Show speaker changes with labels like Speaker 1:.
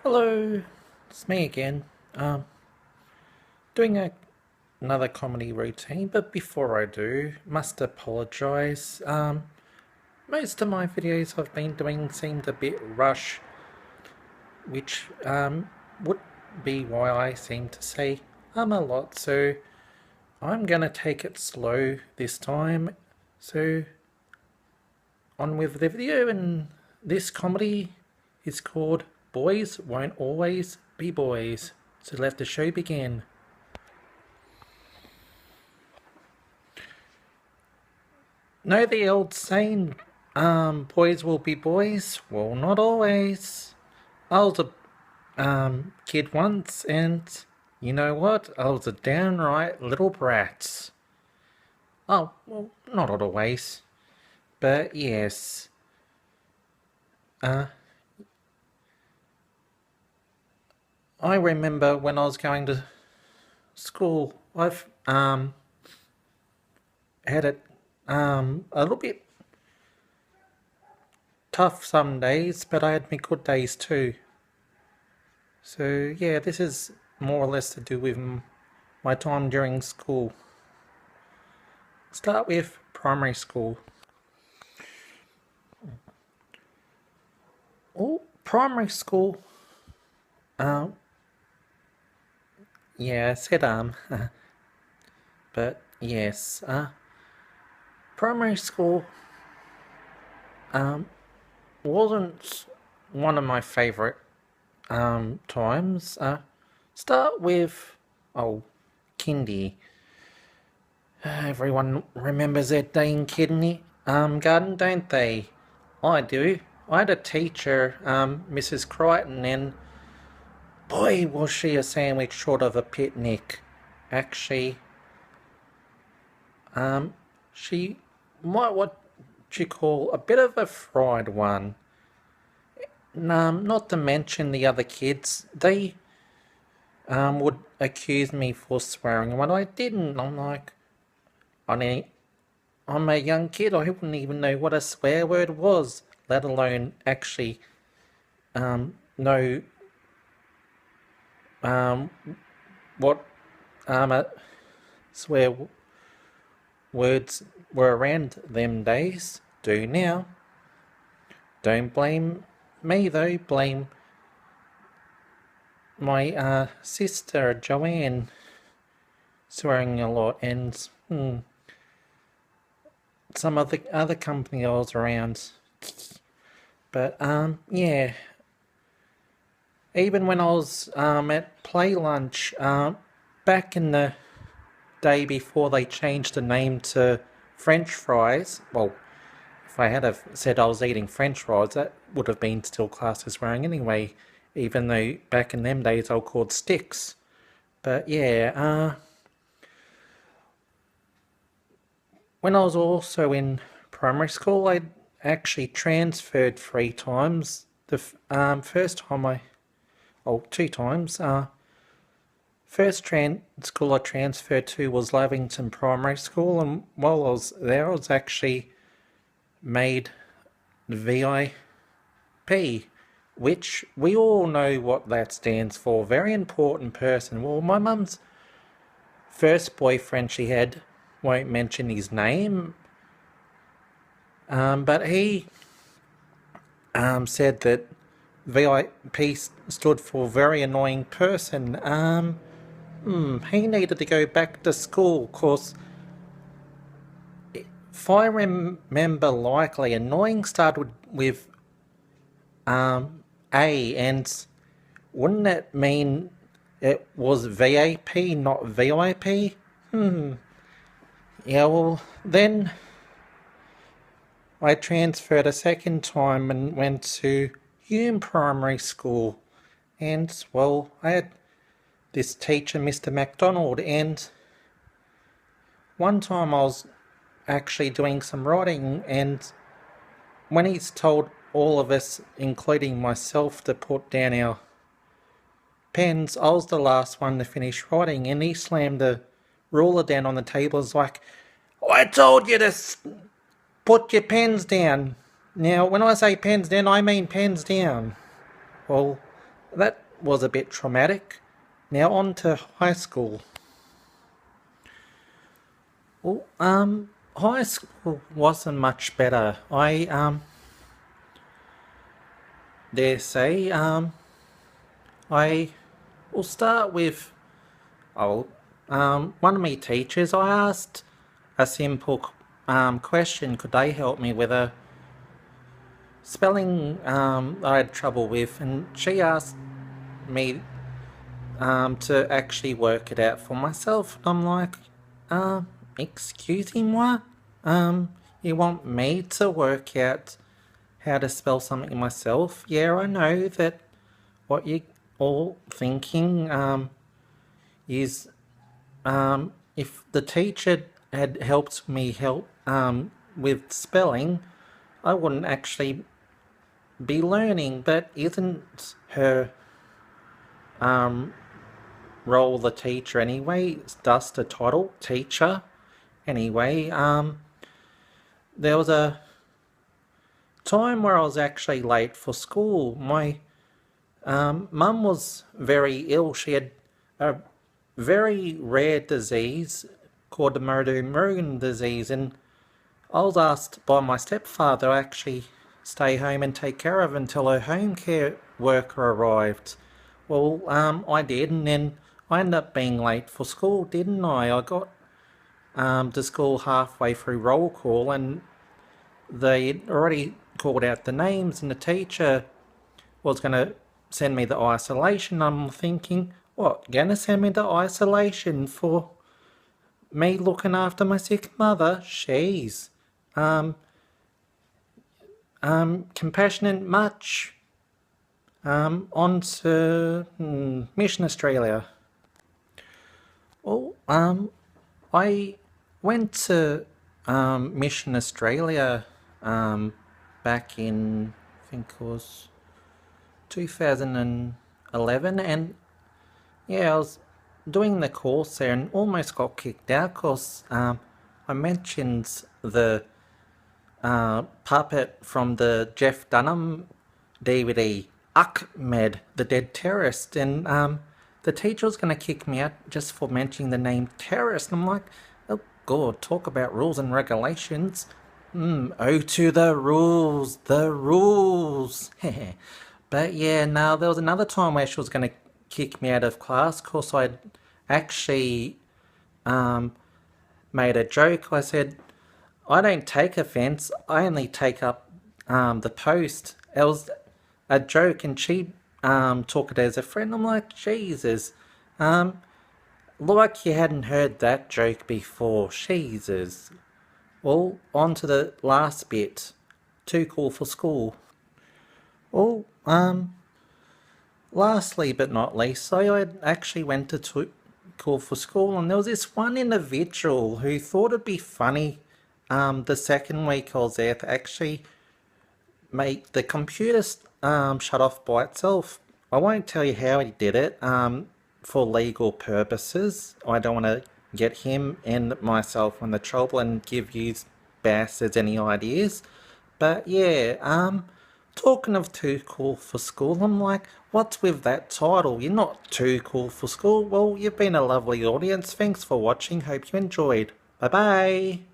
Speaker 1: Hello, it's me again. Doing another comedy routine, but before I do, must apologise. Most of my videos I've been doing seemed a bit rush, which would be why I seem to say a lot. So I'm gonna take it slow this time. So on with the video, and this comedy is called Boys Won't Always Be Boys. So let the show begin. Know the old saying, boys will be boys? Well, not always. I was a kid once, and you know what? I was a downright little brat. Oh, well, not always. But yes. Uh, I remember when I was going to school, I've had it a little bit tough some days, but I had my good days too. So yeah, this is more or less to do with my time during school. Start with primary school. Oh, primary school. Um, yeah, I said but yes. Primary school. Um, wasn't one of my favourite times. Start with kindy. Everyone remembers that day in kindergarten, don't they? I do. I had a teacher, Mrs. Crichton, and boy, was she a sandwich short of a picnic. Actually, she might what you call a bit of a fried one. Not to mention the other kids, they would accuse me for swearing when I didn't. I'm like, I'm a young kid. I wouldn't even know what a swear word was, let alone actually know what swear words were around them days. Do now. Don't blame me though. Blame my sister Joanne swearing a lot, and some of the other company I was around. But yeah. Even when I was at play lunch, back in the day before they changed the name to French fries, well, if I had have said I was eating French fries, that would have been still classed as swearing anyway, even though back in them days they were called sticks. But yeah, when I was also in primary school, I actually transferred 3 times. The first time oh, 2 times. First school I transferred to was Lavington Primary School, and while I was there, I was actually made VIP, which we all know what that stands for. Very important person. Well, my mum's first boyfriend she had, won't mention his name, but he said that VIP stood for very annoying person. He needed to go back to school, cause if I remember likely, annoying started with A, and wouldn't that mean it was VAP, not VIP? Yeah, well, then I transferred a second time and went to Hume Primary School. And, well, I had this teacher, Mr. MacDonald, and one time I was actually doing some writing, and when he's told all of us, including myself, to put down our pens, I was the last one to finish writing, and he slammed the ruler down on the table. It's like, I told you to put your pens down. Now, when I say pens down, I mean pens down. Well, that was a bit traumatic. Now on to high school. Well, high school wasn't much better. Dare say, I will start with, oh, one of my teachers, I asked a simple question, could they help me with a spelling I had trouble with, and she asked me to actually work it out for myself. I'm like, excuse me, what? You want me to work out how to spell something myself? Yeah, I know that what you're all thinking is if the teacher had helped me with spelling, I wouldn't actually be learning. But isn't her role the teacher anyway? Thus the title, teacher. Anyway, there was a time where I was actually late for school. My mum was very ill. She had a very rare disease called the Murder disease, and I was asked by my stepfather to actually stay home and take care of her until her home care worker arrived. Well, I did, and then I ended up being late for school, didn't I? I got to school halfway through roll call, and they'd already called out the names, and the teacher was going to send me the isolation. I'm thinking, what, gonna send me the isolation for me looking after my sick mother? Jeez. Compassionate much. On to Mission Australia. Well, I went to Mission Australia back in, I think it was 2011, and yeah, I was doing the course there and almost got kicked out because I mentioned the puppet from the Jeff Dunham DVD, Ahmed, the Dead Terrorist, and the teacher was going to kick me out just for mentioning the name terrorist. And I'm like, oh god, talk about rules and regulations. Oh, to the rules, the rules. But yeah, no, there was another time where she was going to kick me out of class because I'd actually made a joke. I said, I don't take offence, I only take up the post. It was a joke, and she took it as a friend. I'm like, Jesus. Like you hadn't heard that joke before. Jesus. Well, on to the last bit. Too cool for school. Well, lastly but not least, so I actually went to Too Cool for School, and there was this one individual who thought it'd be funny the second week I was there to actually make the computer shut off by itself. I won't tell you how he did it for legal purposes. I don't want to get him and myself in the trouble and give you bastards any ideas. But yeah, talking of Too Cool for School, I'm like, what's with that title? You're not too cool for school. Well, you've been a lovely audience. Thanks for watching. Hope you enjoyed. Bye bye.